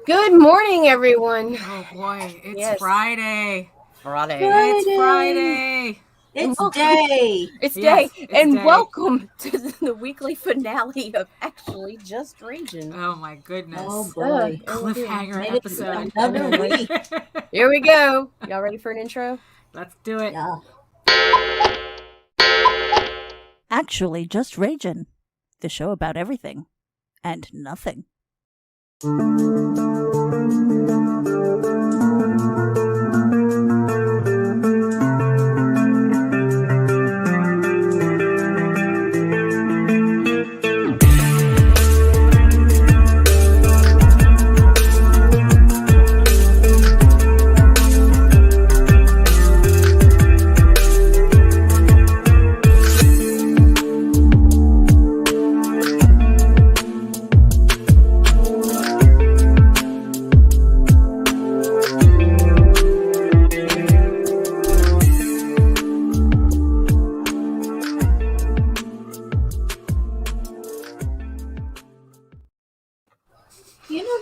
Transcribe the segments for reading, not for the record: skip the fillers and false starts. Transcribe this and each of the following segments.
Good morning, everyone. Oh boy, it's Yes, Friday. Friday. It's Friday. Friday. And It's welcome. day. It's day. Yes, it's And day. welcome to the weekly finale of Actually Just Ragin. Oh my Oh goodness. boy. Indeed. Cliffhanger Made it through episode. I another know, right? week. Here we go. Y'all ready for an intro? Let's do it. Yeah. Actually, just Ragin, the show about everything and nothing.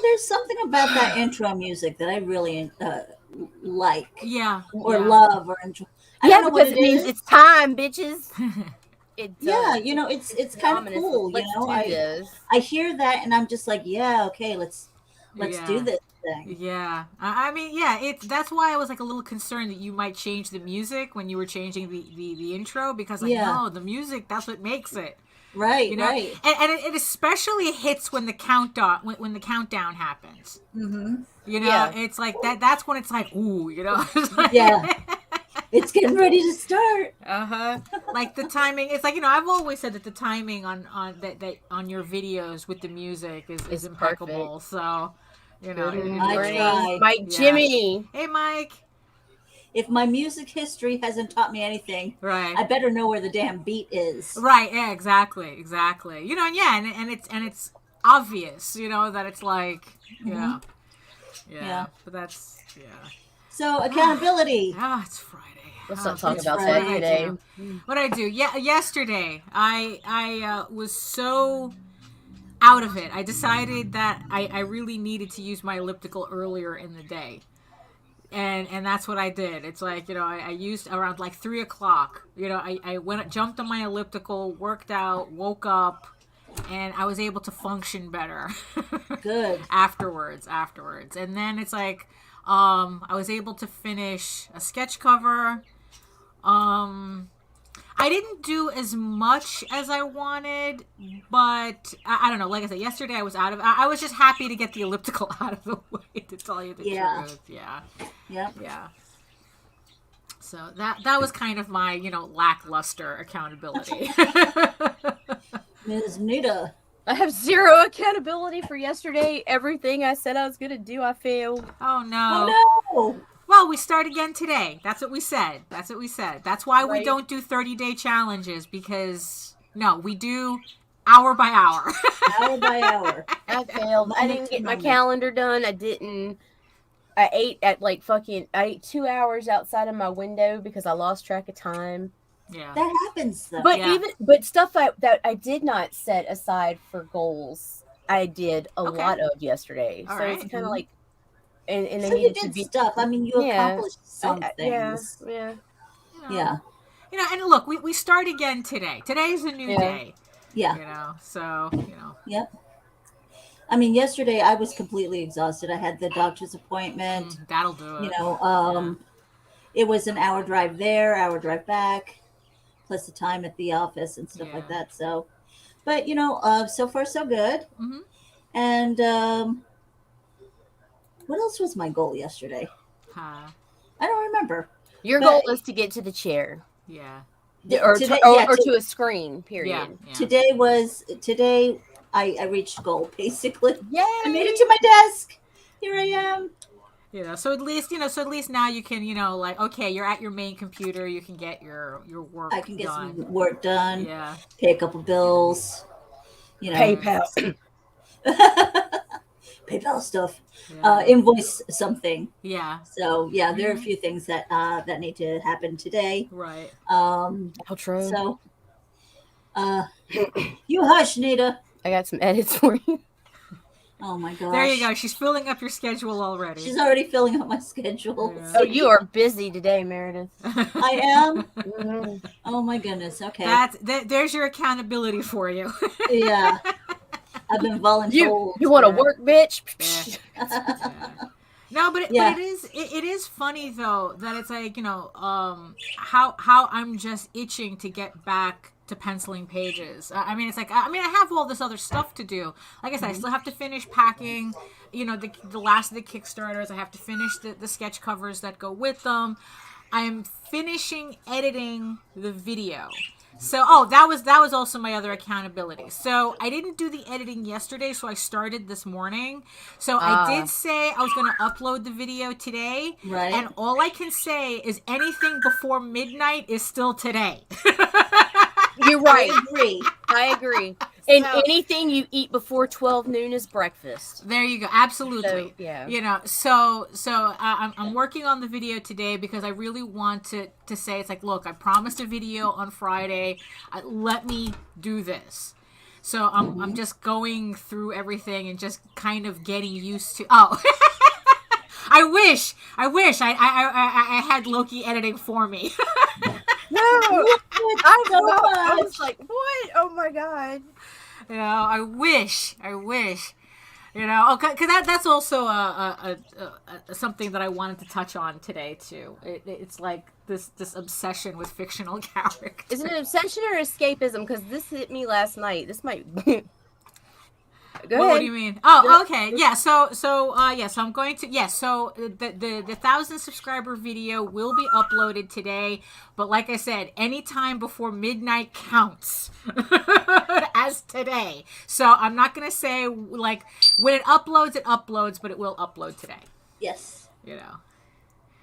There's something about that intro music that I really like Yeah, or yeah. love or enjoy. I Yeah, don't know what because it it means is. it's time, bitches. It's Yeah, it's kind of ominous. cool. Let's do this. I hear that and I'm just like, yeah, okay, let's do Yeah. this thing. Yeah. I mean, yeah, it's that's why I was like a little concerned that you might change the music when you were changing the intro because like Yeah. no, the music that's what makes it. Right, You know? right. And it especially hits when the countdown when the countdown happens. Mm-hmm. You know, Yeah. it's like that's when it's like, ooh, you know. It's like, Yeah. It's getting ready to start. Uh-huh. Like the timing, it's like, I've always said that the timing that on your videos with the music is It's impeccable. So, Good it I really try. is. Mike Yeah. Jimmy. Hey, Mike. If my music history hasn't taught me anything, Right. I better know where the damn beat is. Right. Yeah. Exactly. Exactly. And yeah, and it's obvious. That it's like, Mhm. yeah. Yeah. But that's yeah. So accountability. Ah, it's Friday. Let's Ah, not talk it's about Friday. that today. What I do? Yeah, yesterday I was so out of it. I decided that I really needed to use my elliptical earlier in the day. And that's what I did. It's like, I used around like 3 o'clock. I jumped on my elliptical, worked out, woke up, and I was able to function better Good. afterwards. And then it's like, I was able to finish a sketch cover. I didn't do as much as I wanted, but I don't know. Like I said, yesterday I was out of. I was just happy to get the elliptical out of the way. To tell you the Yeah. truth, yeah, Yep. yeah. So that was kind of my lackluster accountability. Ms. Nita. I have zero accountability for yesterday. Everything I said I was going to do, I failed. Oh no. Oh no. Well, we start again today. That's what we said. That's why we Right. don't do 30-day challenges because no, we do hour by hour. Hour by hour. I failed. I Moment didn't to get my moment. calendar done. I ate at I ate 2 hours outside of my window because I lost track of time. Yeah. That happens though. But Yeah. but stuff that I did not set aside for goals, I did a Okay. lot of yesterday. All so right. it's kind of like, and I so you needed to did be stuff. I mean, you Yeah. accomplished some yeah, things. yeah. Yeah. And look, we start again today. Today's a new Yeah. day. Yeah. So, Yep. I mean, yesterday I was completely exhausted. I had the doctor's appointment. that'll do it. It was an hour drive there, hour drive back, plus the time at the office and stuff like Yeah. that. So, but so far so good. Mhm. And what else was my goal yesterday? Huh. I don't remember. Your But- goal is to get to the chair, Yeah. or Today- to, or, yeah, or to- to a screen. Period. Yeah. Today I reached goal basically. Yay! I made it to my desk. Here I am. So at least now you can, like, okay, you're at your main computer, you can get your work I can get done. some work done. Yeah. Pay a couple bills. PayPal. PayPal stuff. Yeah. Invoice something. Yeah. So yeah, there are a few things that that need to happen today. Right. Outro. So you hush, Nita. I got some edits for you. Oh my gosh. There you go. She's filling up your schedule already. She's already filling up my schedule. Yeah. Oh, you are busy today, Meredith. I am. Mhm. Oh my goodness. Okay. There's your accountability for you. Yeah. I've been voluntold. You want to work, bitch? Yeah. No, but Yeah. but it is funny though that it's like, how I'm just itching to get back to penciling pages. I mean, it's like, I have all this other stuff to do. Like I said, I still have to finish packing, the last of the Kickstarters. I have to finish the sketch covers that go with them. I am finishing editing the video. So, that was also my other accountability. So I didn't do the editing yesterday, so I started this morning. So I did say I was going to upload the video today. Right. And all I can say is anything before midnight is still today. You're right. I agree. I agree. And anything you eat before 12 noon is breakfast. There you go. Absolutely. So, yeah. So I'm working on the video today because I really want to say, it's like, look, I promised a video on Friday. Let me do this. So I'm just going through everything and just kind of getting used to. Oh, I wish I had Loki editing for me. No, I was like, what? Oh my god. I wish. Because that's also something that I wanted to touch on today too. It's like this obsession with fictional characters. Is it an obsession or escapism? Because this hit me last night. This might. Go ahead. What do you mean? Oh, okay. Yeah. So I'm going to. Yeah. So the 1,000 subscriber video will be uploaded today. But like I said, anytime before midnight counts as today. So I'm not gonna say like when it uploads, but it will upload today. Yes.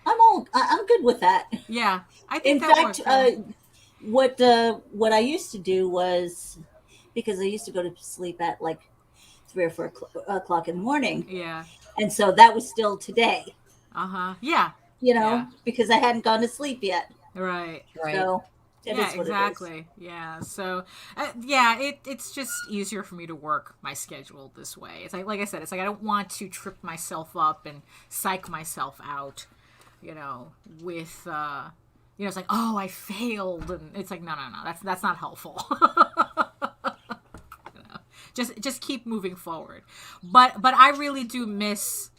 I'm good with that. Yeah. I think In that fact, works. what I used to do was, because I used to go to sleep at like 3 or 4 o'clock in the morning. Yeah. And so that was still today. Yeah. Because I hadn't gone to sleep yet. Right. So it yeah, is what exactly. it is. Yeah. So, it's just easier for me to work my schedule this way. It's like I said, it's like I don't want to trip myself up and psych myself out, with, it's like, oh, I failed. And it's like, no, that's not helpful. Just keep moving forward. But I really do miss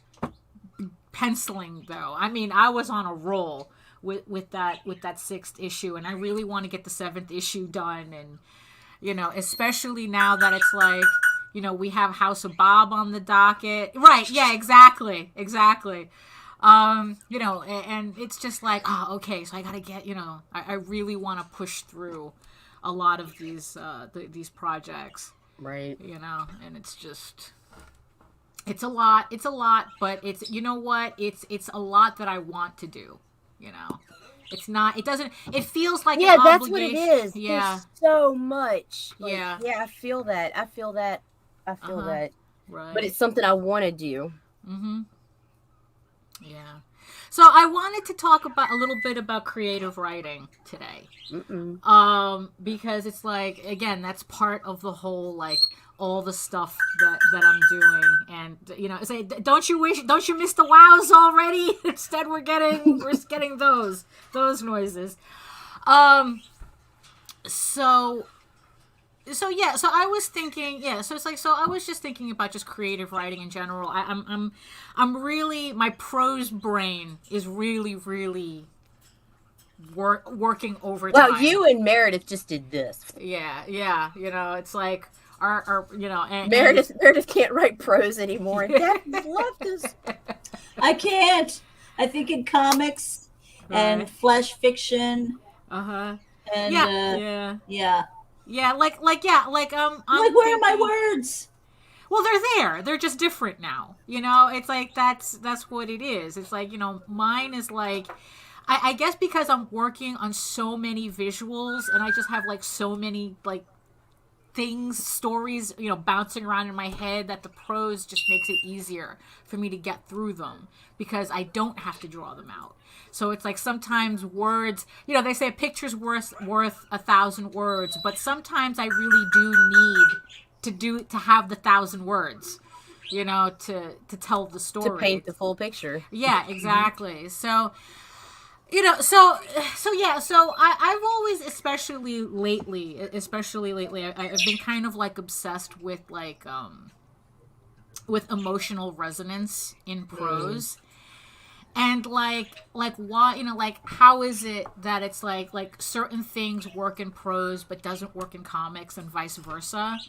penciling though. I mean, I was on a roll with that 6th issue, and I really want to get the 7th issue done, and especially now that it's like, we have House of Bob on the docket. Right, yeah, exactly. And it's just like, oh, okay, so I got to get, I really want to push through a lot of these projects. Right. And it's just, it's a lot, but it's, it's a lot that I want to do, It's not, it feels like an that's obligation. what it is. Yeah. There's so much. Yeah. Yeah, I feel that. That. Right. But it's something I want to do. Mm-hmm. Yeah. So I wanted to talk a little bit about creative writing today. Because it's like, again, that's part of the whole, like, all the stuff that I'm doing, and say, don't you miss the wows already? Instead, we're getting those noises. So I was thinking, so it's like, so I was just thinking about just creative writing in general. I'm really, my prose brain is really, really working overtime. Well, you and Meredith just did this. Yeah, it's like our and Meredith can't write prose anymore. And Daphne's left us. I can't. I think in comics and flash fiction. And yeah. Like I'm where are my words? Well, they're there. They're just different now. It's like that's what it is. It's like, mine is like, I guess because I'm working on so many visuals, and I just have like so many like stories, bouncing around in my head, that the prose just makes it easier for me to get through them because I don't have to draw them out. So it's like sometimes words, they say a picture's worth 1,000 words, but sometimes I really do need to have the 1,000 words, to tell the story. To paint the full picture. Yeah, exactly. So, so I've always, especially lately, I've been kind of like obsessed with like, with emotional resonance in prose. And like why, like how is it that it's like certain things work in prose but doesn't work in comics and vice versa,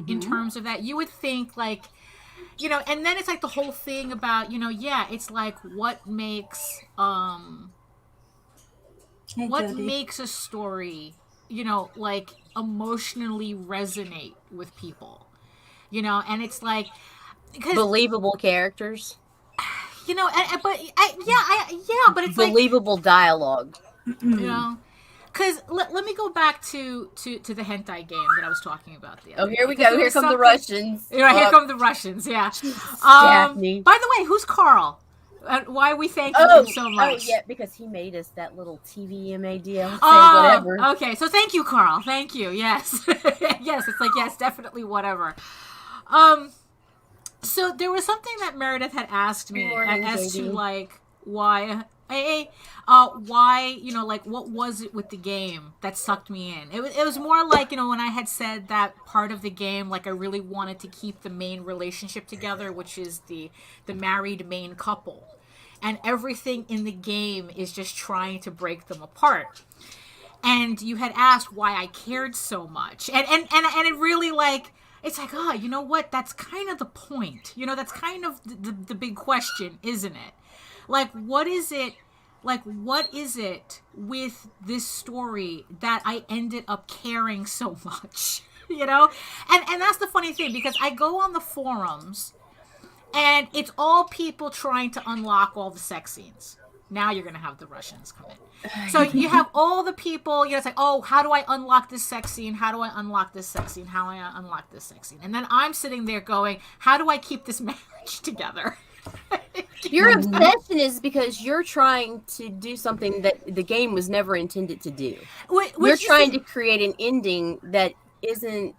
in terms of that. You would think like, and then it's like the whole thing about, it's like what makes makes a story, like emotionally resonate with people, and it's like, because believable characters. But it's believable dialogue. Because let me go back to the hentai game that I was talking about the other here we day. go. Here come the Russians. Here come the Russians. Yeah. Daphne. By the way, who's Carl? Why are we thanking him so much? Oh, yeah, because he made us that little TVMA deal. Whatever. Okay, so thank you, Carl. Thank you. Yes. Yes, it's like, yes, definitely whatever. So there was something that Meredith had asked me as to like why, like what was it with the game that sucked me in? It was more like, when I had said that part of the game, like I really wanted to keep the main relationship together, which is the married main couple, and everything in the game is just trying to break them apart. And you had asked why I cared so much, and it really like. It's like, you know what? That's kind of the point. That's kind of the big question, isn't it? Like, what is it with this story that I ended up caring so much? And that's the funny thing, because I go on the forums and it's all people trying to unlock all the sex scenes. Now you're going to have the Russians come in. So you have all the people, it's like, how do I unlock this sex scene? How do I unlock this sex scene? How do I unlock this sex scene? And then I'm sitting there going, how do I keep this marriage together? Your obsession is because you're trying to do something that the game was never intended to do. You're trying to create an ending that isn't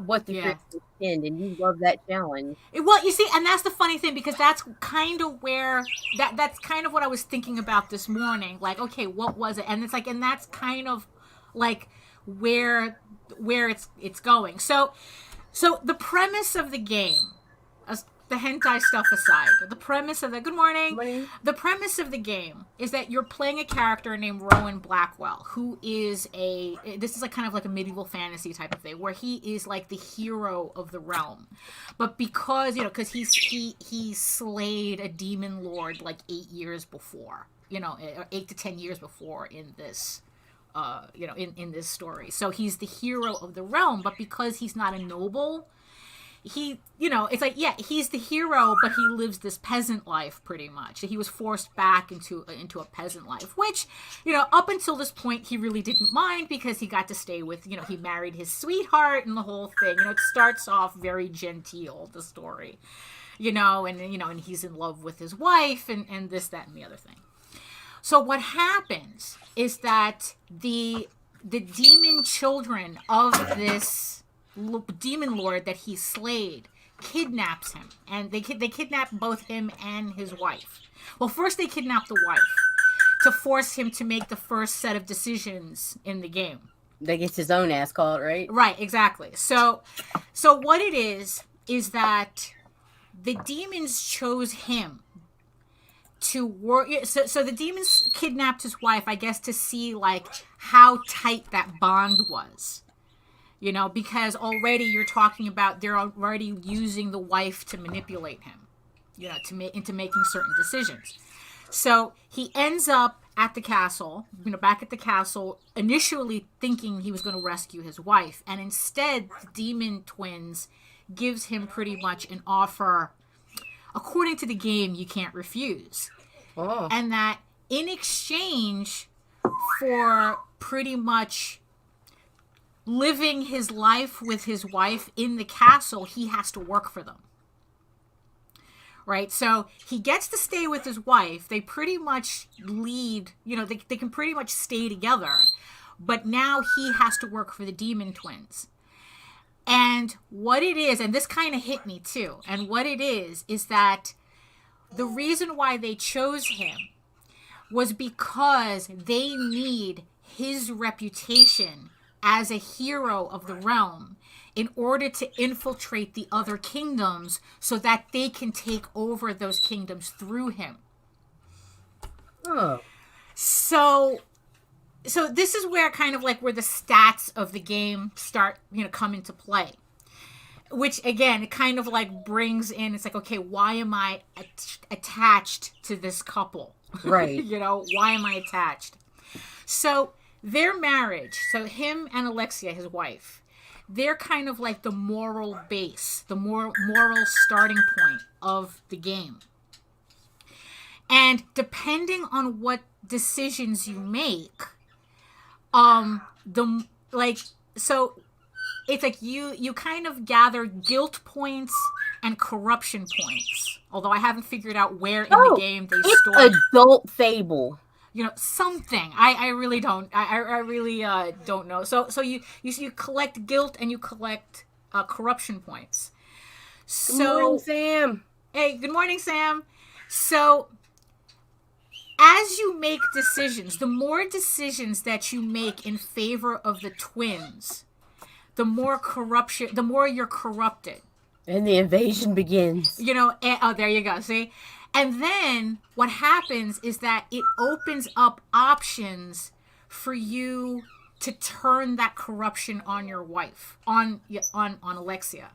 what the creators intend, and you love that challenge. Well, you see, and that's the funny thing, because that's kind of where that's kind of what I was thinking about this morning. Like, okay, what was it? And it's like, and that's kind of like where it's going. So the premise of the game, the hentai stuff aside, the premise of the good morning. The premise of the game is that you're playing a character named Rowan Blackwell, who is this is like kind of like a medieval fantasy type of thing, where he is like the hero of the realm, but because because he slayed a demon lord like 8 years before, 8 to 10 years before in this. In this story, so he's the hero of the realm, but because he's not a noble, he, it's like, he's the hero, but he lives this peasant life pretty much. He was forced back into a peasant life, which, up until this point, he really didn't mind, because he got to stay with, he married his sweetheart and the whole thing. It starts off very genteel, the story, and he's in love with his wife and this, that, and the other thing. So what happens is that the demon children of this demon lord that he slayed kidnaps him, and they kidnap both him and his wife. Well, first they kidnap the wife to force him to make the first set of decisions in the game. That gets his own ass called, right? Right, exactly. So what it is that the demons chose him to work. So the demons kidnapped his wife, I guess, to see like how tight that bond was. Because already you're talking about they're already using the wife to manipulate him, into making certain decisions. So he ends up at the castle, back at the castle, initially thinking he was going to rescue his wife. And instead, the demon twins gives him pretty much an offer, according to the game, you can't refuse. Oh. And that in exchange for pretty much living his life with his wife in the castle, he has to work for them. Right? So he gets to stay with his wife. They pretty much lead, they can pretty much stay together. But now he has to work for the demon twins. And what it is, and this kind of hit me too, and what it is that the reason why they chose him was because they need his reputation as a hero of the realm in order to infiltrate the other kingdoms so that they can take over those kingdoms through him. Oh. So this is where kind of like where the stats of the game start, come into play. Which again, it kind of like brings in, it's like, okay, why am I attached to this couple? Right. Why am I attached? So their marriage, so him and Alexia, his wife, they're kind of like the moral base, the moral starting point of the game. And depending on what decisions you make, it's like you kind of gather guilt points and corruption points. Although I haven't figured out where in the game they store. It's Adult Fable. Something. I really don't. I really don't know. So you collect guilt and you collect corruption points. Good morning, Sam. Hey, good morning, Sam. So as you make decisions, the more decisions that you make in favor of the twins, the more corruption, the more you're corrupted. And the invasion begins. There you go. See? And then what happens is that it opens up options for you to turn that corruption on your wife, on Alexia.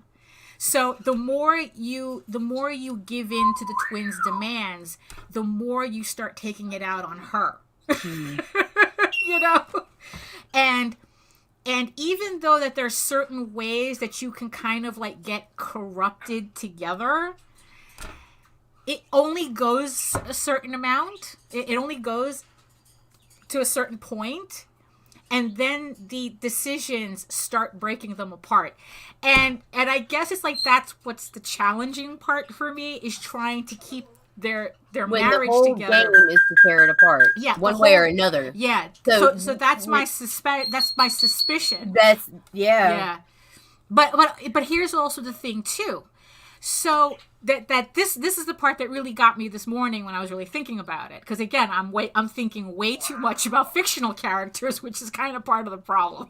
So the more you give in to the twins' demands, the more you start taking it out on her. And even though that there's certain ways that you can kind of like get corrupted together, it only goes a certain amount. It only goes to a certain point. And then the decisions start breaking them apart. And I guess it's like that's what's the challenging part for me, is trying to keep their marriage together. The whole game is to tear it apart. Yeah, one way or another. Yeah. So that's my suspicion. That's yeah. But here's also the thing too. So that this is the part that really got me this morning when I was really thinking about it, because again I'm thinking way too much about fictional characters, which is kind of part of the problem.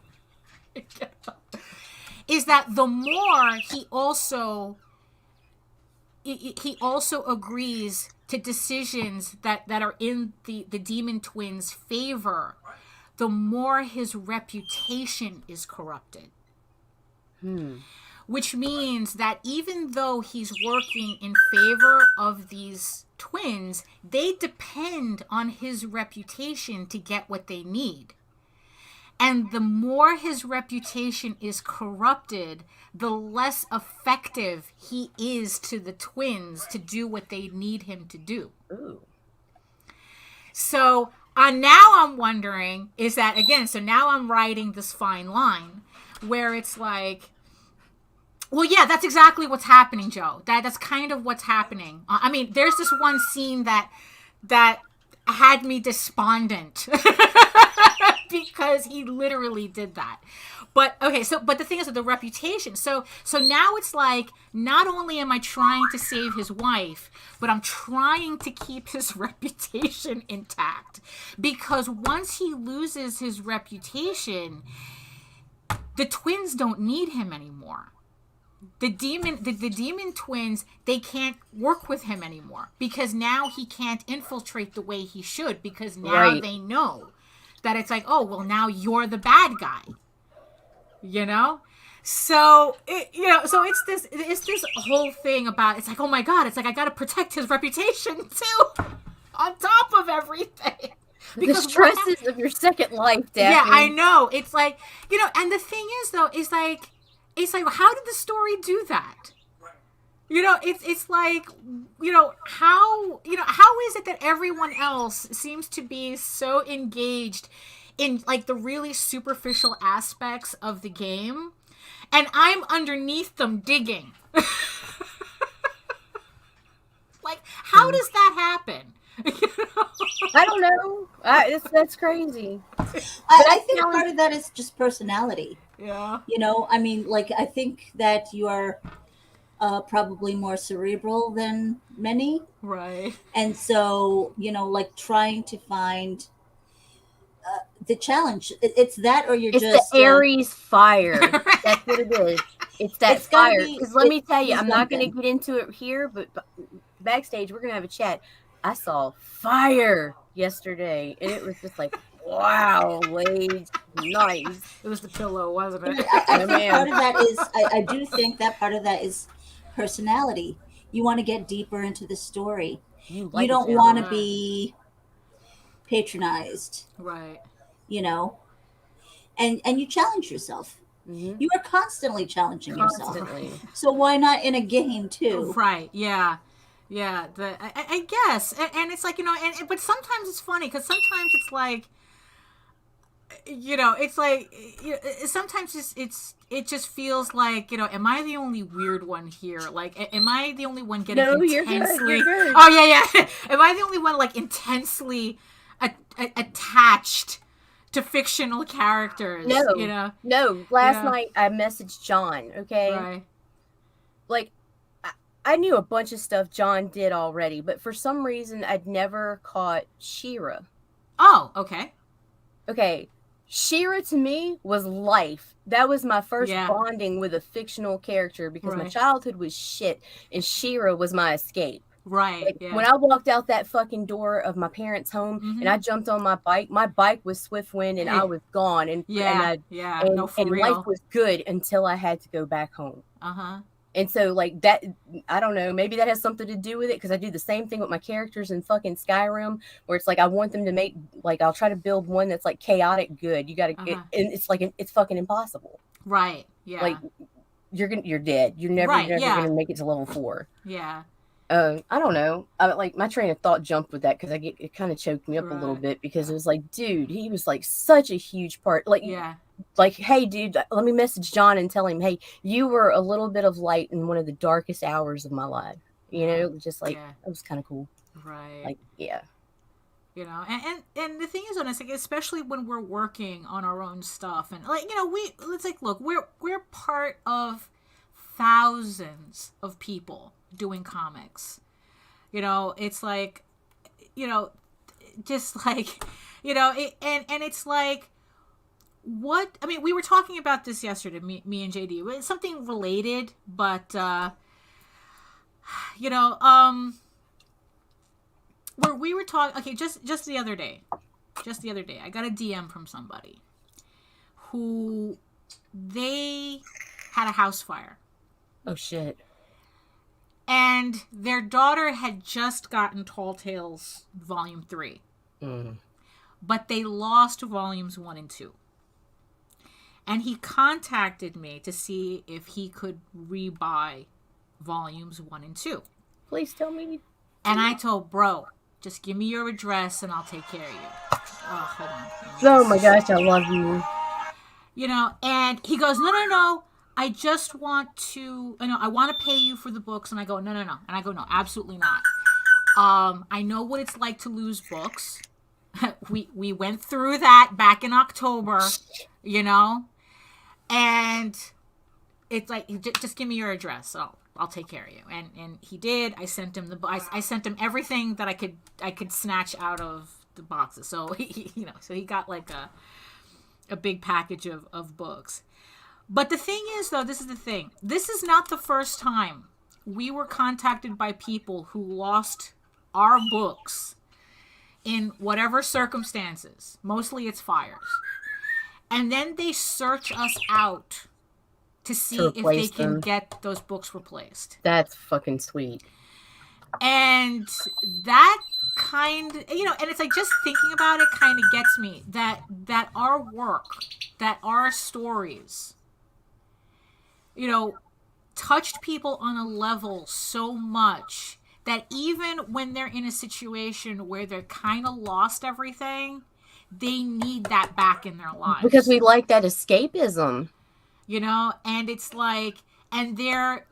Is that the more he also agrees to decisions that are in the demon twins' favor, the more his reputation is corrupted. Which means that even though he's working in favor of these twins, they depend on his reputation to get what they need. And the more his reputation is corrupted, the less effective he is to the twins to do what they need him to do. Ooh. So now I'm wondering, is that, again, so now I'm writing this fine line where it's like, well, yeah, that's exactly what's happening, Joe. That's kind of what's happening. I mean, there's this one scene that had me despondent because he literally did that. But okay, but the thing is with the reputation. So now it's like, not only am I trying to save his wife, but I'm trying to keep his reputation intact. Because once he loses his reputation, the twins don't need him anymore. The demon twins, they can't work with him anymore because now he can't infiltrate the way he should, because now they know that it's like, oh, well, now you're the bad guy, So so it's this whole thing about, it's like, oh my God, it's like I got to protect his reputation too, on top of everything. Because the stresses of your second life, Daphne. Yeah, I know. It's like, and the thing is though, it's like, how did the story do that? It's like, how is it that everyone else seems to be so engaged in like the really superficial aspects of the game, and I'm underneath them digging? Like, how does that happen? I don't know. That's crazy. I think part of that is just personality. Yeah. You know, I mean, like, I think that you are probably more cerebral than many. Right. And so, you know, like trying to find the challenge. It's that, or you're It's the just, Aries fire. That's what it is. It's that it's got to fire. be, Because let me tell you, be I'm not going to something. get into it here, but backstage, we're going to have a chat. I saw fire yesterday, and it was just like, wow, Lage, nice. It was the pillow, wasn't it? I No, think part ma'am. of that is, I do think that part of that is personality. You want to get deeper into the story. You You like a don't want to challenge. be patronized, Right. you know, and you challenge yourself. Mm-hmm. You are constantly challenging yourself. Constantly. So why not in a game too? Right. Yeah. Yeah. I guess, and it's like, but sometimes it's funny because sometimes it's like, it's like, sometimes it just feels like, am I the only weird one here? Like, am I the only one getting No, intensely? you're good. You're good. Oh yeah. Am I the only one like intensely attached to fictional characters? No. No. Last Yeah. night, I messaged John, okay? Right. Like, I knew a bunch of stuff John did already, but for some reason, I'd never caught Shira. Oh, okay. Okay. Shira to me was life. That was my first Yeah. bonding with a fictional character because my Right. childhood was shit, and Shira was my escape. Right. Like, Yeah. when I walked out that fucking door of my parents' home and I jumped on my bike was Swift Wind and I was gone. And Yeah. and, No, for and real. life was good until I had to go back home. Uh-huh. And so, like, that, I don't know, maybe that has something to do with it because I do the same thing with my characters in fucking Skyrim where it's like I want them to make, like, I'll try to build one that's like chaotic good. You gotta, and it's like, it's fucking impossible. Right. Yeah. Like, you're dead. You're never gonna make it to level 4. Yeah. I don't know. Like, my train of thought jumped with that because it kind of choked me up a little bit because it was like, dude, he was like such a huge part. Like, like, hey, dude, let me message John and tell him, hey, you were a little bit of light in one of the darkest hours of my life. You know, just like, it was kind of cool. Right. Like, yeah. And the thing is, honestly, like, especially when we're working on our own stuff, and like, let's like, look, we're part of thousands of people doing comics. It's like, just like, and it's like, what, I mean, we were talking about this yesterday, me and JD. It's something related, but where we were talking, okay, just the other day, I got a DM from somebody who, they had a house fire. Oh shit. And their daughter had just gotten Tall Tales Volume 3. But they lost Volumes 1 and 2. And he contacted me to see if he could rebuy Volumes 1 and 2. Please tell me. And I told, bro, just give me your address and I'll take care of you. Oh, hold on. Oh my gosh, I love you. And he goes, no. I just want to, I want to pay you for the books. And I go, no. And I go, no, absolutely not. I know what it's like to lose books. we went through that back in October, and it's like, just give me your address. I'll take care of you. And he did. I sent him I sent him everything that I could snatch out of the boxes. So so he got like a big package of books. But the thing is, though, this is the thing. This is not the first time we were contacted by people who lost our books in whatever circumstances. Mostly it's fires. And then they search us out to see if they can get those books replaced. That's fucking sweet. And that kind, and it's like, just thinking about it kind of gets me that our work, that our stories, touched people on a level so much that even when they're in a situation where they're kind of lost everything, they need that back in their lives. Because we like that escapism. And it's like, and they're,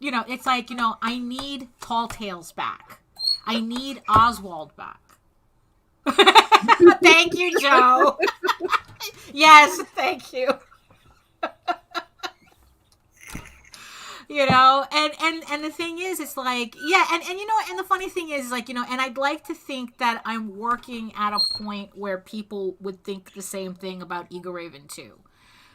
it's like, I need Tall Tales back. I need Oswald back. Thank you, Joe. Yes, thank you. and the thing is, it's like, yeah, and and the funny thing is, like, and I'd like to think that I'm working at a point where people would think the same thing about Eagle Raven too,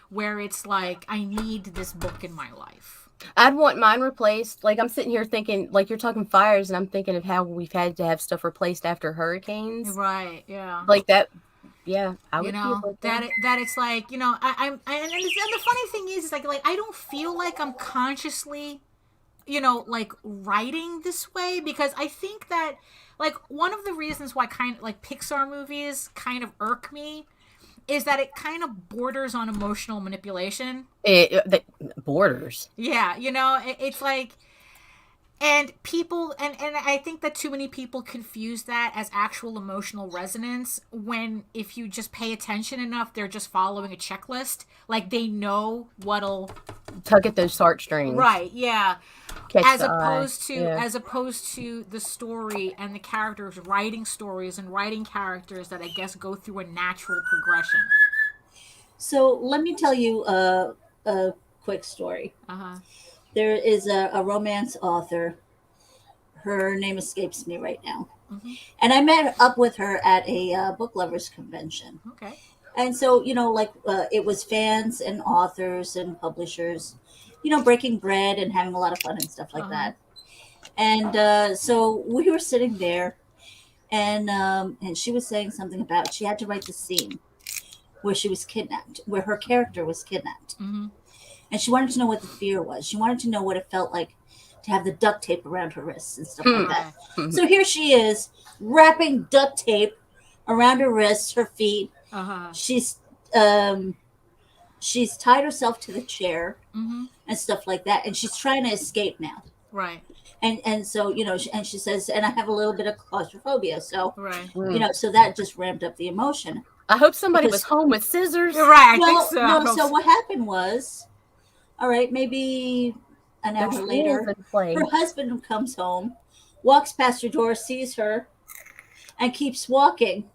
where it's like, I need this book in my life. I'd want mine replaced. Like, I'm sitting here thinking, like, you're talking fires, and I'm thinking of how we've had to have stuff replaced after hurricanes. Right, yeah. Like that, yeah, I would feel like that it's like, and the funny thing is like I don't feel like I'm consciously, like writing this way, because I think that, like, one of the reasons why kind of like Pixar movies kind of irk me is that it kind of borders on emotional manipulation. The borders. Yeah, it's like, and people, and I think that too many people confuse that as actual emotional resonance, when if you just pay attention enough, they're just following a checklist. Like, they know what'll tug at those heartstrings. Right, yeah. Catch as the opposed eye. to Yeah. as opposed to the story and the characters, writing stories and writing characters that I guess go through a natural progression. So let me tell you a quick story. Uh-huh. There is a romance author. Her name escapes me right now. Mm-hmm. And I met up with her at a book lovers convention. Okay. And so, it was fans and authors and publishers, breaking bread and having a lot of fun and stuff like Uh-huh. that. And so we were sitting there, and she was saying something about she had to write the scene where she was kidnapped, where her character was kidnapped. Mm-hmm. And she wanted to know what the fear was. She wanted to know what it felt like to have the duct tape around her wrists and stuff like that. So here she is, wrapping duct tape around her wrists, her feet. Uh-huh. She's tied herself to the chair, mm-hmm. and stuff like that. And she's trying to escape now. Right. And so, she says, and I have a little bit of claustrophobia. So, Right. So that just ramped up the emotion. I hope somebody was home with scissors. Right, I Well, think so. no, so what happened was, all right, maybe an hour later, her husband comes home, walks past her door, sees her, and keeps walking.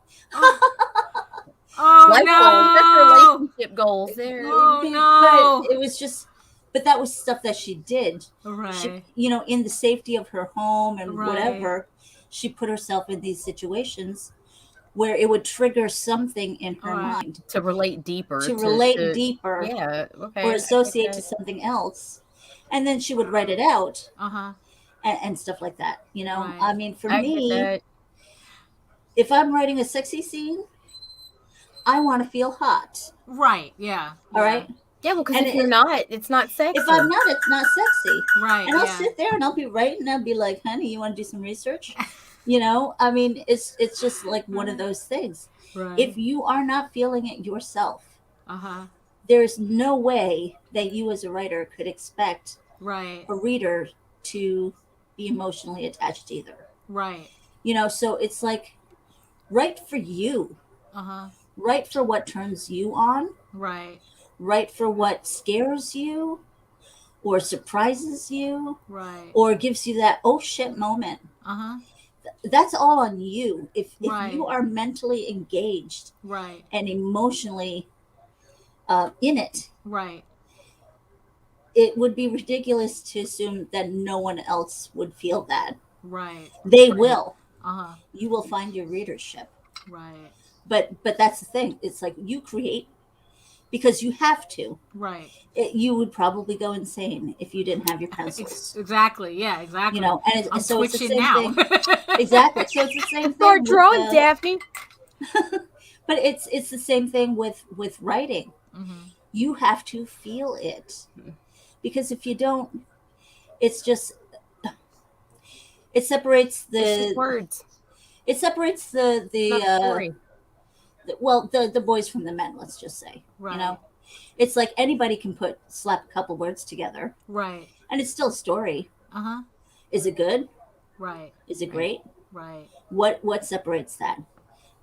Oh, Life no. goals. That's relationship goals there. Oh, no. But it was just, but that was stuff that she did. Right. She, in the safety of her home and Right. whatever, she put herself in these situations where it would trigger something in her mind to relate deeper. Deeper. Yeah. Okay. Or associate to something else. And then she would write it out. Uh-huh. And stuff like that. Right. I mean, for me, if I'm writing a sexy scene, I want to feel hot. Right. Yeah. All right. Yeah, well, because if you're not, it's not sexy. If I'm not, it's not sexy. Right. And I'll sit there and I'll be writing. I'll be like, honey, you want to do some research? I mean, it's just like one of those things. Right. If you are not feeling it yourself, uh-huh. there's no way that you as a writer could expect right. a reader to be emotionally attached either. Right. So it's like, write for you. Uh-huh. Write for what turns you on. Right. Write for what scares you or surprises you. Right. Or gives you that oh shit moment. Uh-huh. That's all on you. If Right. you are mentally engaged, right, and emotionally in it, right, it would be ridiculous to assume that no one else would feel that. right. They will. Uh-huh. You will find your readership. Right. But that's the thing. It's like you create because you have to. Right. You would probably go insane if you didn't have your pencils. Exactly. Yeah. Exactly. And I'm so it's the twitching same now. thing. Exactly. So it's the same thing. Start drawing, Daphne. But it's the same thing with writing. Mm-hmm. You have to feel it, because if you don't, it's just it separates the words. It separates the boys from the men. Let's just say, right. It's like anybody can slap a couple words together, right, and it's still a story. Uh-huh. Is it good? Right. Is it great? Right. What separates that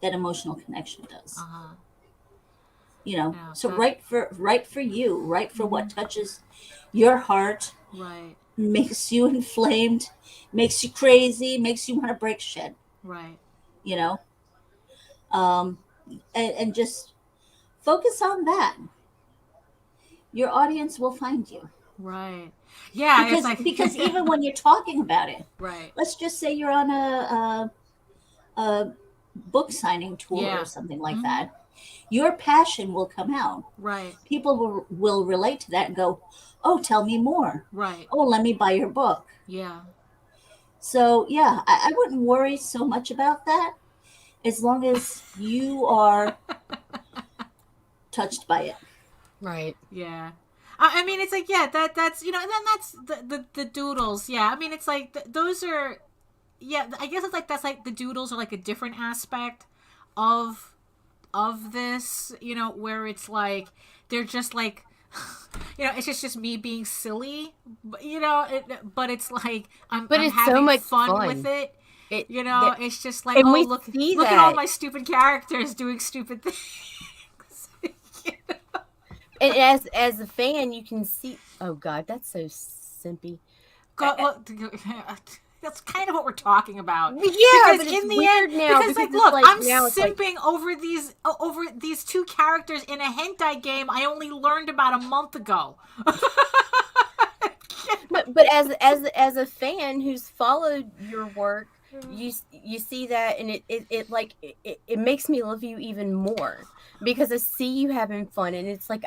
emotional connection does? Uh-huh. Yeah, so write for you, write for what touches your heart, right, makes you inflamed, makes you crazy, makes you want to break shit, right, and just focus on that. Your audience will find you. Right. Yeah, because it's like because even when you're talking about it, right. let's just say you're on a book signing tour or Yeah. something like Mm-hmm. that, your passion will come out. Right. People will relate to that and go, "Oh, tell me more. Right. Oh, let me buy your book." Yeah. So yeah, I wouldn't worry so much about that as long as you are touched by it. Right. Yeah. I mean, it's like, yeah, that's and then that's the doodles. Yeah, I mean, it's like those are, yeah. I guess it's like that's like the doodles are like a different aspect of this. Where it's like they're just like, it's just me being silly. But it's like But I'm it's so having much fun with fun. it. It It's just like, and oh, we look see look at all that. my stupid characters doing stupid things. And as a fan, you can see. Oh God, that's so simpy. That's kind of what we're talking about. Yeah, Because but it's in the end, weird now because because like, it's look, like I'm now it's like simping over these two characters in a hentai game I only learned about a month ago. but as a fan who's followed your work, you see that and it makes me love you even more because I see you having fun and it's like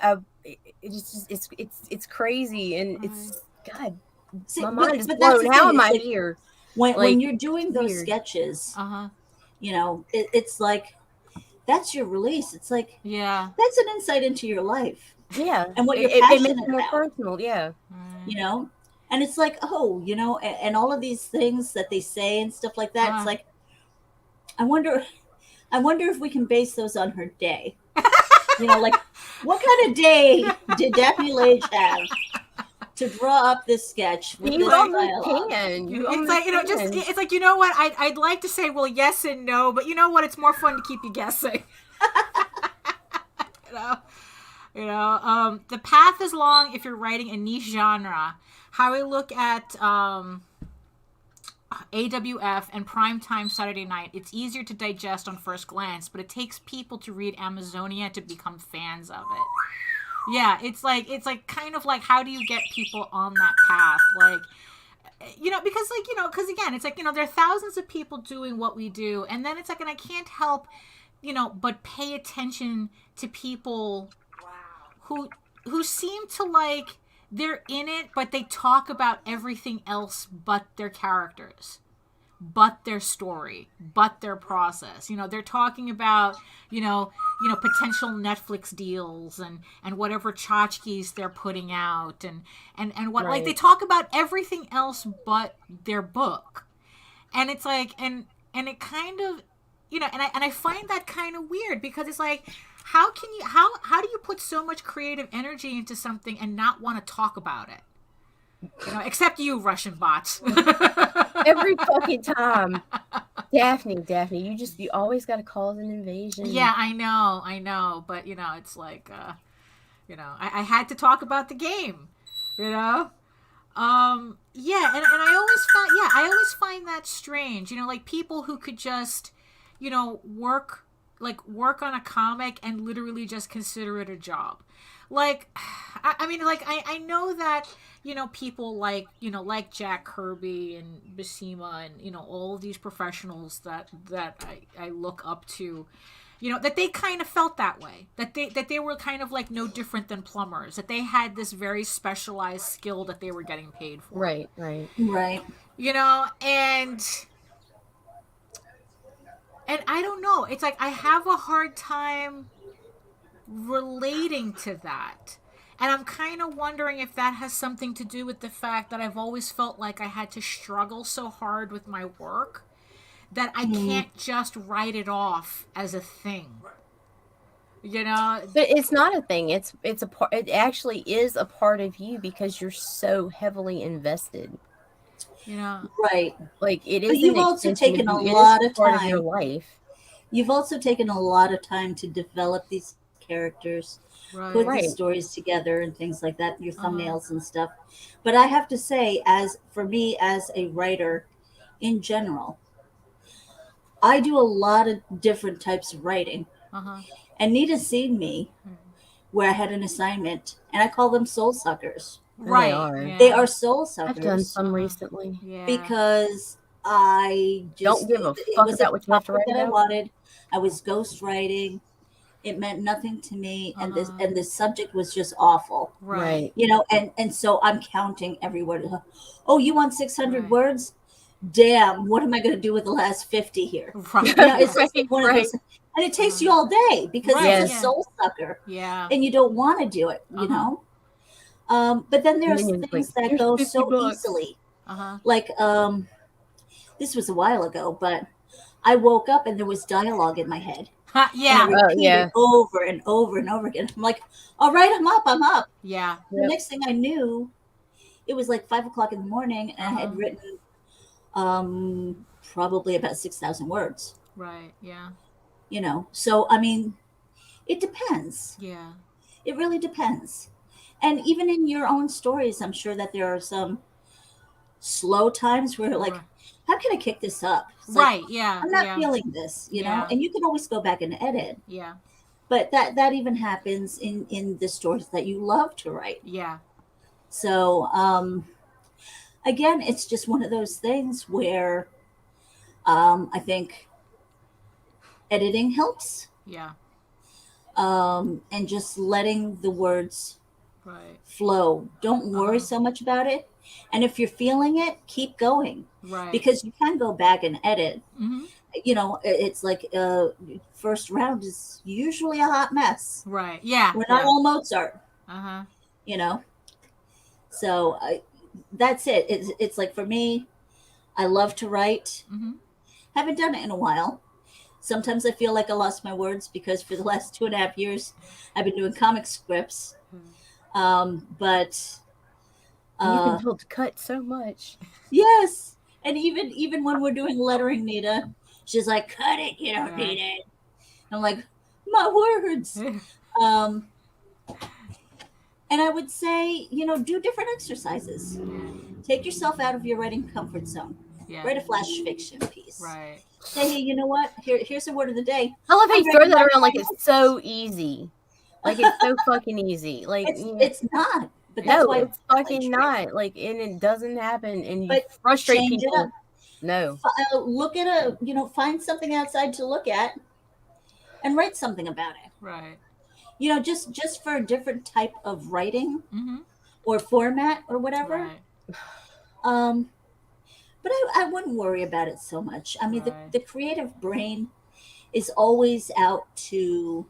it's just it's crazy and it's God, See, my mind is but that's blown. the How thing. am It's I like here? when Like you're doing those weird. sketches, Uh-huh. it's like that's your release. It's like Yeah. that's an insight into your life Yeah, and what you're it makes passionate it more about. personal. Yeah, You know, and it's like, oh, and all of these things that they say and stuff like that. It's like, I wonder, I wonder if we can base those on her day. Like what kind of day did Daphne Lage have to draw up this sketch with you this almost dialogue? can. You It's almost like, can. it's like, what? I'd like to say, well, yes and no, but you know what? It's more fun to keep you guessing. you know? The path is long if you're writing a niche genre. How I look at AWF and primetime Saturday night, it's easier to digest on first glance, but it takes people to read Amazonia to become fans of it. Yeah, it's like kind of like, how do you get people on that path? Like, because again, it's like, there are thousands of people doing what we do, and then it's like, and I can't help, but pay attention to people who seem to like, they're in it, but they talk about everything else but their characters, but their story, but their process. They're talking about, potential Netflix deals and whatever tchotchkes they're putting out and what, like, they talk about everything else but their book. And it's like, and it kind of, and I find that kind of weird because it's like, how do you put so much creative energy into something and not want to talk about it? Except you, Russian bots. Every fucking time. Daphne, you always got to cause an invasion. Yeah, I know. But, it's like, I had to talk about the game, Yeah, and I always find that strange, like people who could just, work on a comic and literally just consider it a job. Like, I mean, like, I know that, people like Jack Kirby and Basima and, all of these professionals that I look up to, that they kind of felt that way, that they were kind of like no different than plumbers, that they had this very specialized skill that they were getting paid for. Right. And I don't know, it's like I have a hard time relating to that. And I'm kind of wondering if that has something to do with the fact that I've always felt like I had to struggle so hard with my work that I can't just write it off as a thing. But it's not a thing. It's a part. It actually is a part of you because you're so heavily invested. Right. Like it is. But you've also taken a lot of part of time. your life. You've also taken a lot of time to develop these characters, put these stories together and things like that, your thumbnails and stuff. But I have to say, for me as a writer in general, I do a lot of different types of writing. And Nita's seen me where I had an assignment, and I call them soul suckers. Right. They are soul suckers. I've done some recently. Yeah. Because I just don't give a it fuck was about what you have to write that about. I wanted. I was ghost writing. It meant nothing to me, and the subject was just awful. Right. You know, and so I'm counting every word. Oh, you want 600 words? Damn, what am I going to do with the last 50 here? Right. You know, it's like one of those, and it takes you all day because it's a soul sucker. Yeah. And you don't want to do it, you know. But then there's things that go so $50. easily. Like this was a while ago, but I woke up and there was dialogue in my head. Yeah. And I repeated over and over and over again. I'm like, all right, I'm up. Yeah. The next thing I knew, it was like 5 o'clock in the morning, and I had written probably about 6,000 words. Right. Yeah. You know, so I mean, it depends. Yeah. It really depends. And even in your own stories, I'm sure that there are some slow times where like, how can I kick this up? It's like, I'm not feeling this, you know, and you can always go back and edit. Yeah. But that even happens in the stories that you love to write. Yeah. So, again, it's just one of those things where I think editing helps. Yeah. And just letting the words flow. Don't worry so much about it. And if you're feeling it, keep going. Right. Because you can go back and edit. You know, it's like first round is usually a hot mess. Right. Yeah. We're not all Mozart. Uh-huh. You know? So that's it. It's like for me, I love to write. Haven't done it in a while. Sometimes I feel like I lost my words because for the last 2.5 years, I've been doing comic scripts. But you've been told to cut so much. Yes, and even when we're doing lettering, Nita, she's like, "Cut it, you don't need it." I'm like, "My words." And I would say, you know, do different exercises. Take yourself out of your writing comfort zone. Write a flash fiction piece. Right. Hey, you know what? Here's the word of the day. I love how you throw that around like it's so easy. Like it's so fucking easy. Like it's not. But that's why it's fucking not. Like, and it doesn't happen, and you frustrate people. No. Look at find something outside to look at, and write something about it. Right. You know, just for a different type of writing or format or whatever. Right. But I wouldn't worry about it so much. I mean, the creative brain is always out to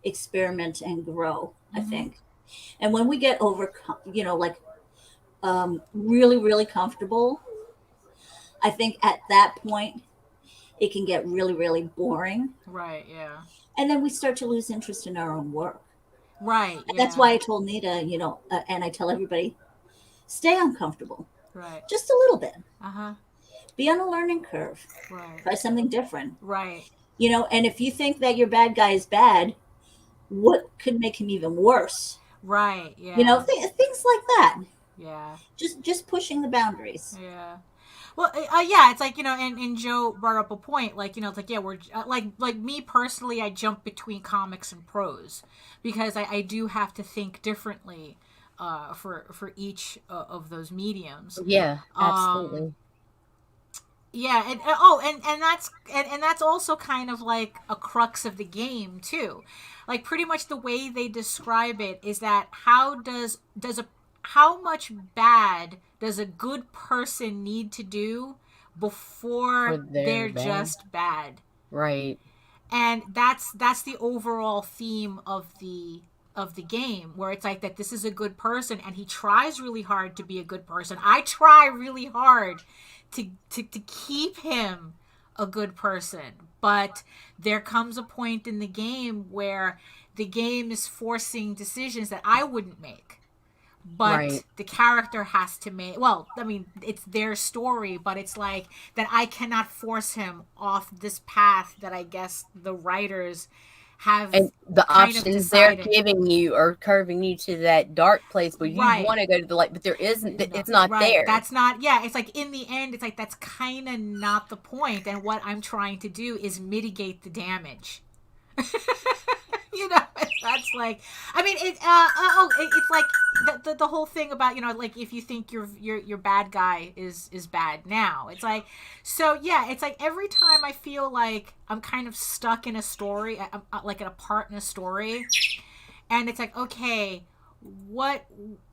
experiment and grow, I think. And when we get over, really, really comfortable, I think at that point, it can get really, really boring. Right, yeah. And then we start to lose interest in our own work. Right. And that's why I told Nita, and I tell everybody, stay uncomfortable. Right. Just a little bit. Uh-huh. Be on a learning curve. Right. Try something different. Right. You know, and if you think that your bad guy is bad, what could make him even worse? Right. Yeah. You know, things like that. Yeah. Just pushing the boundaries. Yeah. Well, yeah, it's like, and Joe brought up a point, like, it's like, yeah, we're like me personally, I jump between comics and prose because I do have to think differently for each of those mediums. Yeah, absolutely. Yeah, and that's also kind of like a crux of the game too. Like pretty much the way they describe it is that how much bad does a good person need to do before they're bad. Just bad? Right. And that's the overall theme of the game, where it's like that this is a good person and he tries really hard to be a good person. I try really hard to keep him a good person, but there comes a point in the game where the game is forcing decisions that I wouldn't make, but the character has to make. Well, I mean, it's their story, but it's like that I cannot force him off this path that I guess the writers have, and the options they're giving you are curving you to that dark place where you want to go to the light, but there isn't. It's not there. That's not. Yeah, it's like in the end, it's like that's kind of not the point. And what I'm trying to do is mitigate the damage. You know, that's like, I mean, it's like the whole thing about, you know, like if you think your bad guy is bad now, it's like, so yeah, it's like every time I feel like I'm kind of stuck in a story, like in a part in a story, and it's like, okay,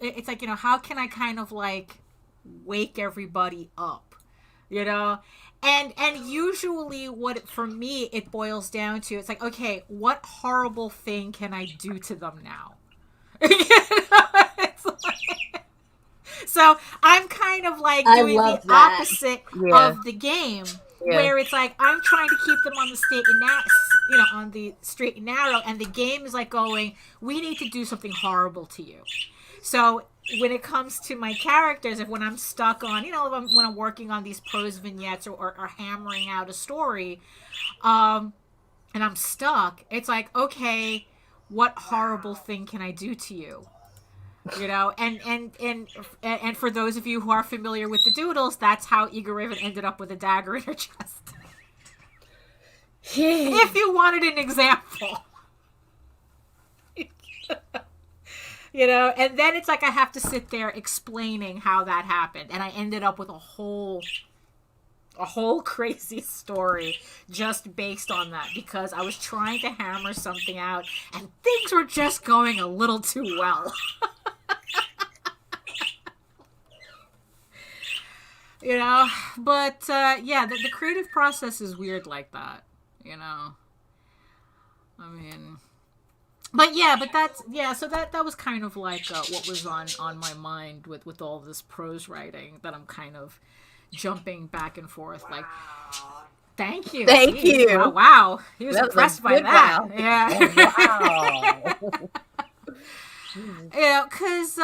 it's like, you know, how can I kind of like wake everybody up, you know? And usually for me, it boils down to, it's like, okay, what horrible thing can I do to them now? You know? It's like, so I'm kind of like doing the opposite of the game, where it's like I'm trying to keep them on the straight and narrow, and the game is like going, we need to do something horrible to you. So when it comes to my characters, when I'm stuck on, you know, when I'm working on these prose vignettes or hammering out a story, and I'm stuck, it's like, okay, what horrible thing can I do to you? You know, and for those of you who are familiar with the doodles, that's how Eager Raven ended up with a dagger in her chest. If you wanted an example. You know, and then it's like I have to sit there explaining how that happened, and I ended up with a whole crazy story just based on that, because I was trying to hammer something out and things were just going a little too well. You know, but yeah, the creative process is weird like that, you know. I mean, but that's, so that was kind of like what was on my mind with all this prose writing, that I'm kind of jumping back and forth, like, thank you. Oh, wow. He was impressed by that. Wow. Yeah. Oh, wow. You know, because,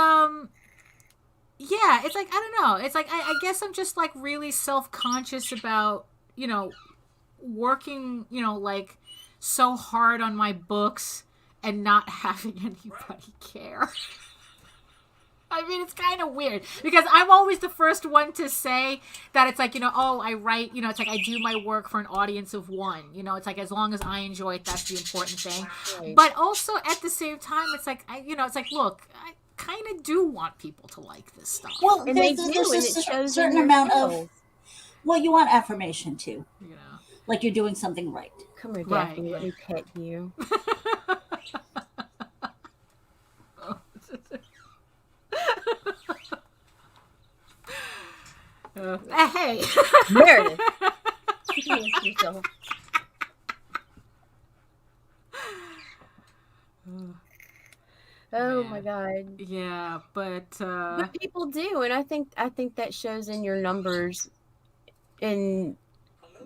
yeah, it's like, I don't know. It's like, I guess I'm just like really self-conscious about, you know, working, you know, like so hard on my books and not having anybody care. I mean, it's kind of weird, because I'm always the first one to say that it's like, you know, oh, I write, you know, it's like I do my work for an audience of one. You know, it's like as long as I enjoy it, that's the important thing. Right. But also at the same time, it's like, you know, it's like, look, I kind of do want people to like this stuff. Well, and there's a certain amount of, well, you want affirmation too. Yeah. Like you're doing something right. Come here, Daphne, let me pet you. Hey, Meredith. Oh my God. Yeah, but people do, and I think that shows in your numbers, and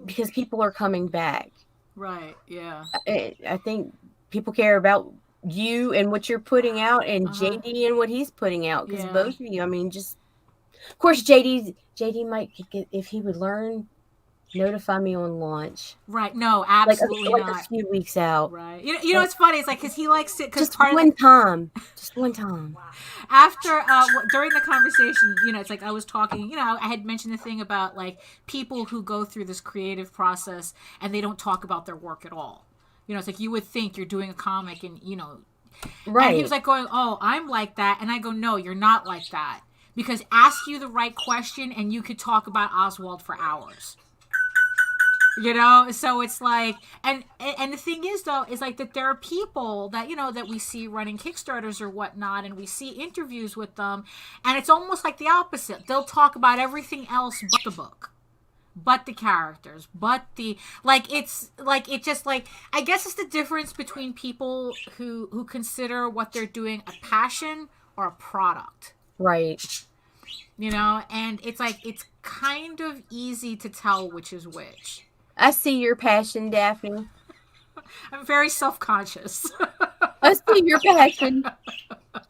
because people are coming back. Right. Yeah. I think people care about you and what you're putting out, and JD and what he's putting out, because both of you, I mean, just, of course, JD might get, if he would learn, notify me on launch. Right. No, absolutely like not. A few weeks out. Right. You know what's funny? It's like, because he likes to, because just one time. After during the conversation, you know, it's like I was talking, you know, I had mentioned the thing about like people who go through this creative process and they don't talk about their work at all. You know, it's like you would think you're doing a comic and, you know, right. And he was like going, oh, I'm like that. And I go, no, you're not like that. Because ask you the right question and you could talk about Oswald for hours. You know, so it's like, and the thing is though, is like that there are people that, you know, that we see running Kickstarters or whatnot, and we see interviews with them, and it's almost like the opposite. They'll talk about everything else but the book, but the characters, but the, like, it's like, it just like, I guess it's the difference between people who consider what they're doing a passion or a product. Right. You know, and it's like, it's kind of easy to tell which is which. I see your passion, Daphne. I'm very self-conscious. I see your passion.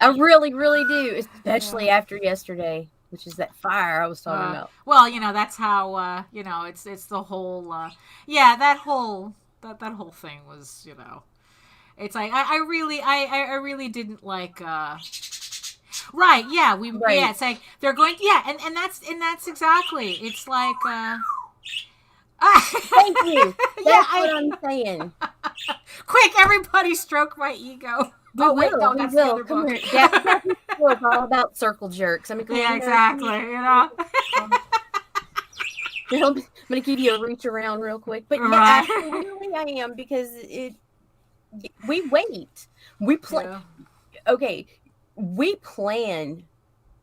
I really, really do, especially after yesterday, which is that fire I was talking about. Well, you know, that's how, you know, it's the whole, that whole thing was, you know, it's like, I really didn't like, right, yeah, right. Yeah, it's like, they're going, and that's exactly, it's like, thank you. That's what I'm saying. Quick, everybody stroke my ego. Wait, no, that's the other Come book. here. Daphne's all about circle jerks. I mean, yeah, exactly. I'm gonna give you a reach around real quick, but right. absolutely I am, because we wait. We plan. Yeah. Okay, we plan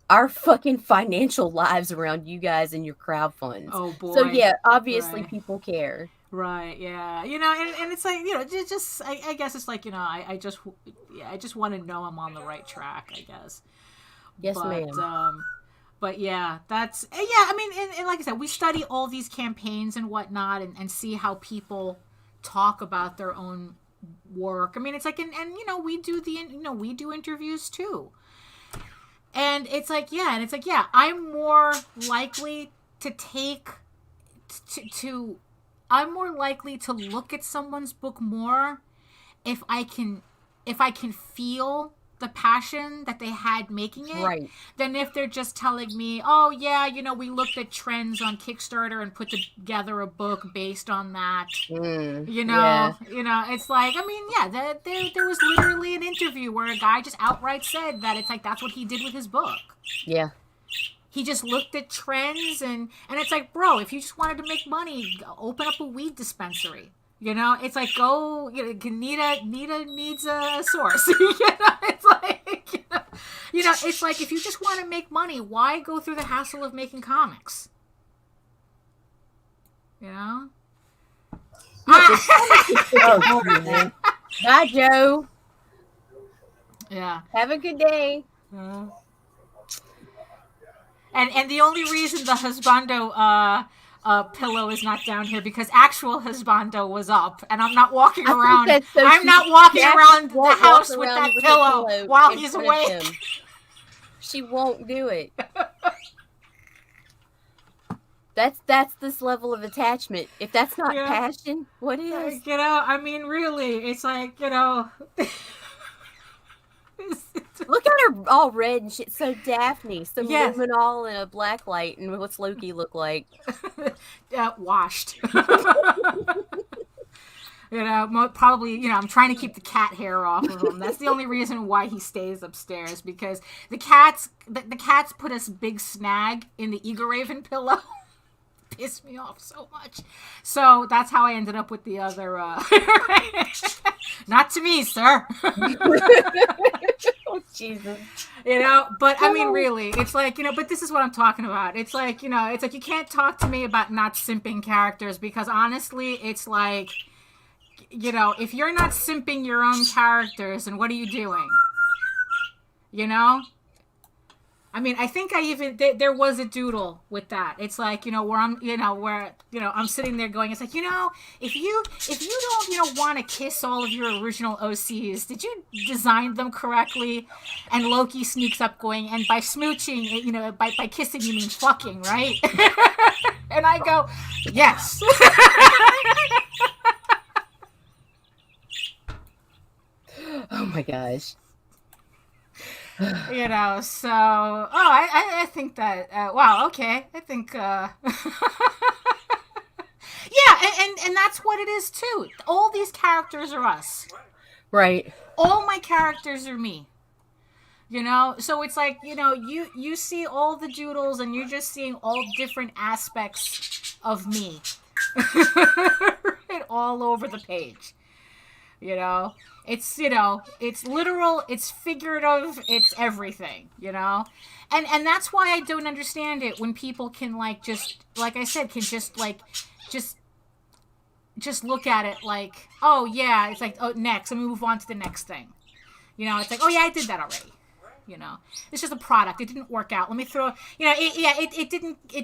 our fucking financial lives around you guys and your crowd funds. Oh boy. So yeah, obviously people care. Right. Yeah. And it's like, just I guess it's like, I just want to know I'm on the right track, I guess. Yes, ma'am. But yeah, that's I mean, and like I said, we study all these campaigns and whatnot, and see how people talk about their own work. I mean, it's like, and we do we do interviews too. And it's like, I'm more likely to I'm more likely to look at someone's book more if I can feel the passion that they had making it, right, than if they're just telling me, oh yeah, we looked at trends on Kickstarter and put together a book based on that. It's like, I mean, there was literally an interview where a guy just outright said that it's like that's what he did with his book. Yeah. He just looked at trends and it's like, bro, if you just wanted to make money, open up a weed dispensary. It's like, go, Nita needs a source. It's like, it's like, if you just want to make money, why go through the hassle of making comics? Oh, bye, Joe. Yeah. Have a good day. And the only reason the husbando pillow is not down here because actual husbando was up, and I'm not walking around. I'm not walking around the house with that pillow while he's awake. She won't do it. That's this level of attachment. If that's not passion, what is? I mean, really, it's like, Look at her all red and shit. So Daphne, some luminol and a black light, and what's Loki look like? Washed. Probably, I'm trying to keep the cat hair off of him. That's the only reason why he stays upstairs, because the cats put a big snag in the Eagle Raven pillow. Pissed me off so much. So that's how I ended up with the other not to me, sir. Oh, Jesus. But I mean, really, it's like, but this is what I'm talking about. It's like, it's like, you can't talk to me about not simping characters, because honestly, it's like, if you're not simping your own characters, then what are you doing? I mean, I think there was a doodle with that. It's like, where I'm, I'm sitting there going, it's like, if you don't, want to kiss all of your original OCs, did you design them correctly? And Loki sneaks up going, and by smooching, by kissing, you mean fucking, right? And I go, yes. Oh my gosh. So, I think that, wow, okay, I think, yeah, and that's what it is too. All these characters are us. Right. All my characters are me. So it's like, you see all the doodles and you're just seeing all different aspects of me. Right, all over the page. It's, it's literal, it's figurative, it's everything, And that's why I don't understand it when people can, like, just, like I said, can just, like, just look at it like, oh, yeah, it's like, oh, next, let me move on to the next thing. It's like, oh, yeah, I did that already. It's just a product. It didn't work out. Let me throw, it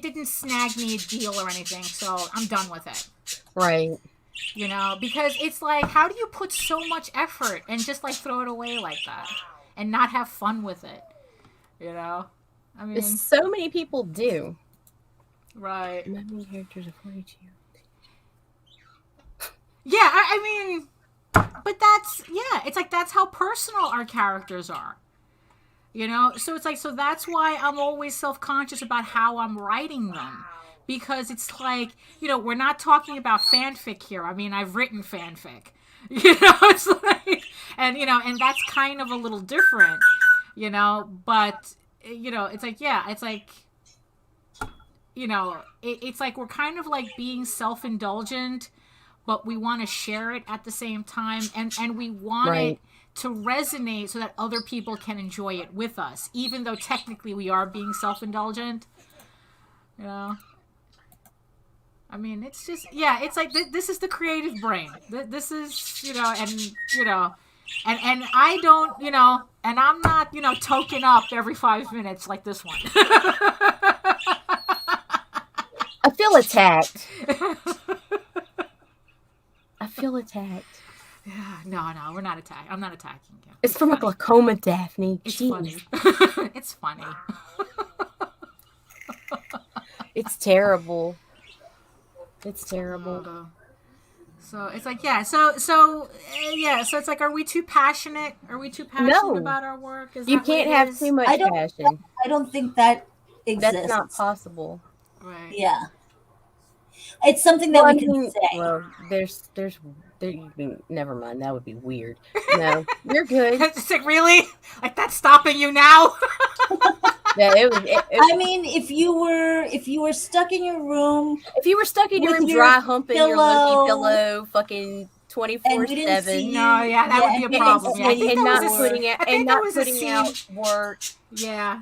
didn't snag me a deal or anything, so I'm done with it. Right. Because it's like, how do you put so much effort and just, like, throw it away like that and not have fun with it? I mean, so many people do. Right. How many characters are 42? Yeah, I mean, but that's, it's like, that's how personal our characters are. So it's like, so that's why I'm always self-conscious about how I'm writing them. Because it's like, we're not talking about fanfic here. I mean, I've written fanfic. It's like, and that's kind of a little different, but it's like, it's like, it's like we're kind of like being self-indulgent, but we want to share it at the same time, and we want it to resonate so that other people can enjoy it with us, even though technically we are being self-indulgent. I mean, it's just, it's like this is the creative brain. This is, and I don't, and I'm not, token up every 5 minutes like this one. I feel attacked. I feel attacked. Yeah, no, we're not attacking. I'm not attacking you. It's from a glaucoma, Daphne. It's Jeez. funny. It's funny. It's terrible. It's terrible. So it's like, so it's like, are we too passionate? Are we too passionate about our work? You can't have too much passion. I don't think that exists. That's not possible. Right. Yeah. It's something that we can say. Well, there's never mind. That would be weird. No, you're good. It's like, really? Like, that's stopping you now? Yeah, I mean, if you were stuck in your room, dry humping your lumpy pillow, fucking 24/7. No, that would be a problem. And not putting out work. Yeah.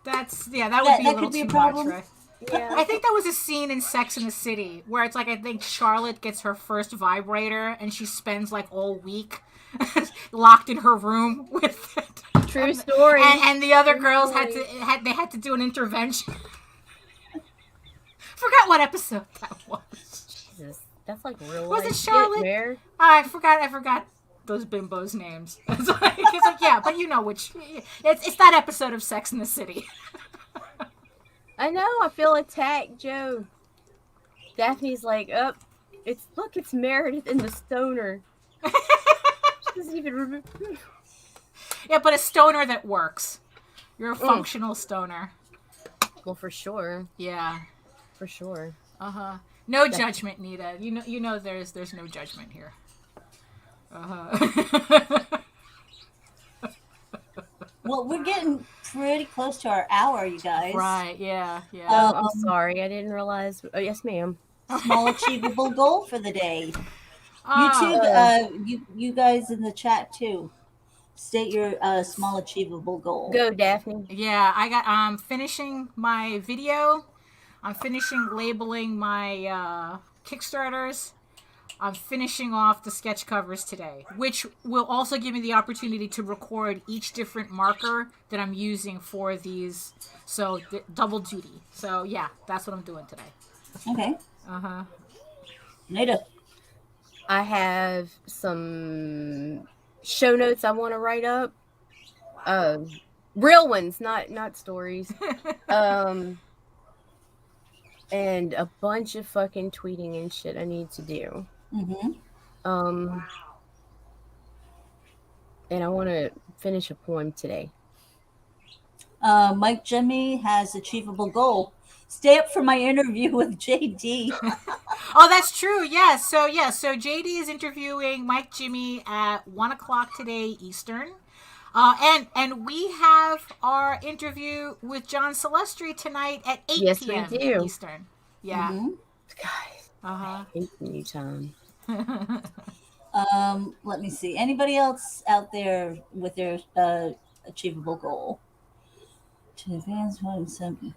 That's that would be a little too problem. much, right? Yeah. I think that was a scene in Sex and the City where it's like, I think Charlotte gets her first vibrator and she spends like all week locked in her room with it. True story. And the other girls had to do an intervention. Forgot what episode that was. Jesus, that's like real life. Was it Charlotte? I forgot those bimbos' names. It's like, but you know which. It's that episode of Sex and the City. I know. I feel attacked, Joe. Daphne's like, it's Meredith and the stoner. She doesn't even remember. Yeah, but a stoner that works. You're a functional stoner. Well, for sure. Yeah, for sure. No judgment, Nita. You know, there's no judgment here. Well, we're getting pretty close to our hour, you guys. Right, yeah. I'm sorry. I didn't realize. Oh, yes, ma'am. Small achievable goal for the day. You guys in the chat, too. State your small achievable goal. Go, Daphne. Yeah, I'm finishing my video. I'm finishing labeling my Kickstarters. I'm finishing off the sketch covers today, which will also give me the opportunity to record each different marker that I'm using for these. So double duty. So yeah, that's what I'm doing today. Okay. Nita. I have some show notes I want to write up. Real ones, not stories. And a bunch of fucking tweeting and shit I need to do. And I want to finish a poem today. Mike Jimmy has achievable goal. Stay up for my interview with JD. Oh, that's true. Yeah. So JD is interviewing Mike Jimmy at 1:00 today Eastern. And we have our interview with John Celestri tonight at 8 p.m. we do. Eastern. Yeah. Guys, I hate you, Tom. Let me see. Anybody else out there with their achievable goal? To advance 1-7.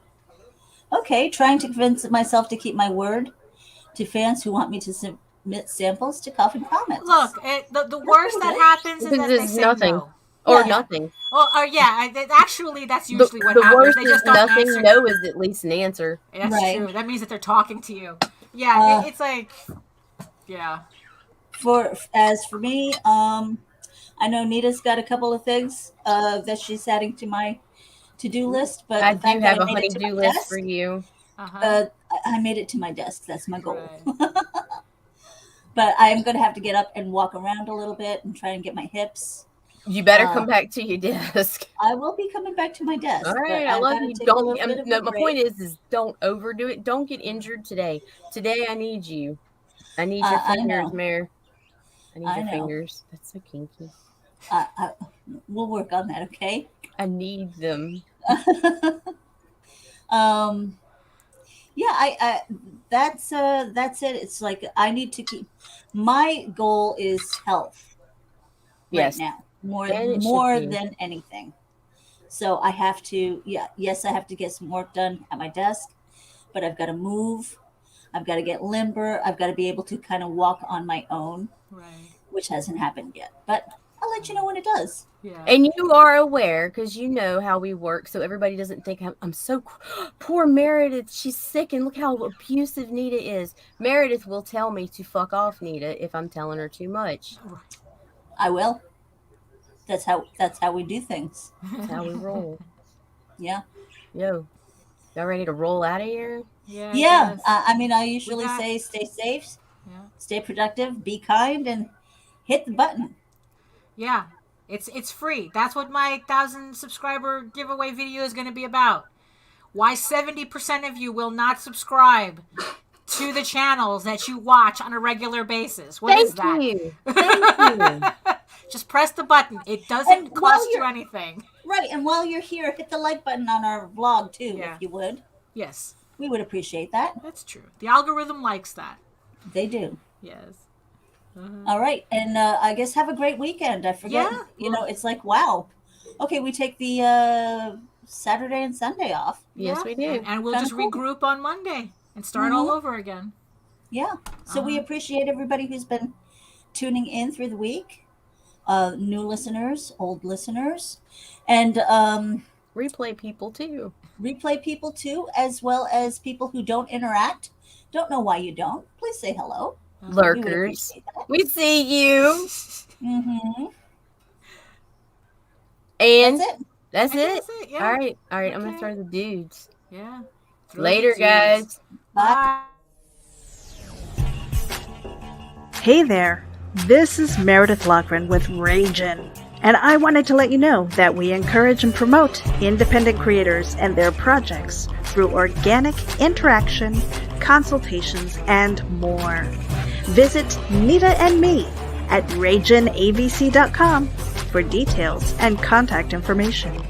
Okay, trying to convince myself to keep my word to fans who want me to submit samples to Coffin Comics. Look, the worst that happens is that they say nothing. No. Or nothing. Actually, that's usually what the happens. Worst they just is don't nothing. answer. No is at least an answer. That's true. That means that they're talking to you. Yeah, it's like, yeah. As for me, I know Nita's got a couple of things that she's adding to my to-do list, but I do have a honey-do list for you. I made it to my desk. That's my goal. Right. But I'm going to have to get up and walk around a little bit and try and get my hips. You better come back to your desk. I will be coming back to my desk. All right, I love you. My point is don't overdo it. Don't get injured today. Today I need you. I need your fingers, Mare. I need I your know. fingers. That's so kinky. We'll work on that, okay? I need them. Yeah, I that's it. It's like I need to keep my goal is health right Yes. now. More And it should more be. than anything. So I have to yes, I have to get some work done at my desk, but I've got to move. I've got to get limber. I've got to be able to kind of walk on my own, Right. which hasn't happened yet. But I'll let you know when it does. Yeah. And you are aware because you know how we work, so everybody doesn't think I'm so poor Meredith. She's sick, and look how abusive Nita is. Meredith will tell me to fuck off, Nita, if I'm telling her too much. I will. That's how we do things. That's how we roll. Yeah. Yo, y'all ready to roll out of here? Yeah. Yeah. Yes. I mean, I usually got- say stay safe, Yeah. stay productive, be kind, and hit the button. Yeah. It's free. That's what my 1,000 subscriber giveaway video is going to be about. Why 70% of you will not subscribe to the channels that you watch on a regular basis. What is that? Thank you. Just press the button. It doesn't And while cost you you're- anything. Right. And while you're here, hit the like button on our vlog too, Yeah. if you would. Yes, We would appreciate that. that's true. The algorithm likes that. They do. Yes. All right. And I guess have a great weekend. I forget. Yeah. You know, it's like, wow. Okay, we take the Saturday and Sunday off. Yes, we do. And we'll Kinda just cool. regroup on Monday and start all over again. Yeah. So we appreciate everybody who's been tuning in through the week. New listeners, old listeners, and Replay people too. replay people too, as well as people who don't interact. Don't know why you don't. Please say hello. We would Lurkers. appreciate that. We see you. Mm-hmm. And That's it. that's I think it. that's it, yeah. All right. I'm gonna Okay. throw the dudes. Yeah. Throw Later, the guys. Bye. Hey there, this is Meredith Lochran with Ragin, and I wanted to let you know that we encourage and promote independent creators and their projects through organic interaction, consultations, and more. Visit Nita and me at RaginAVC.com for details and contact information.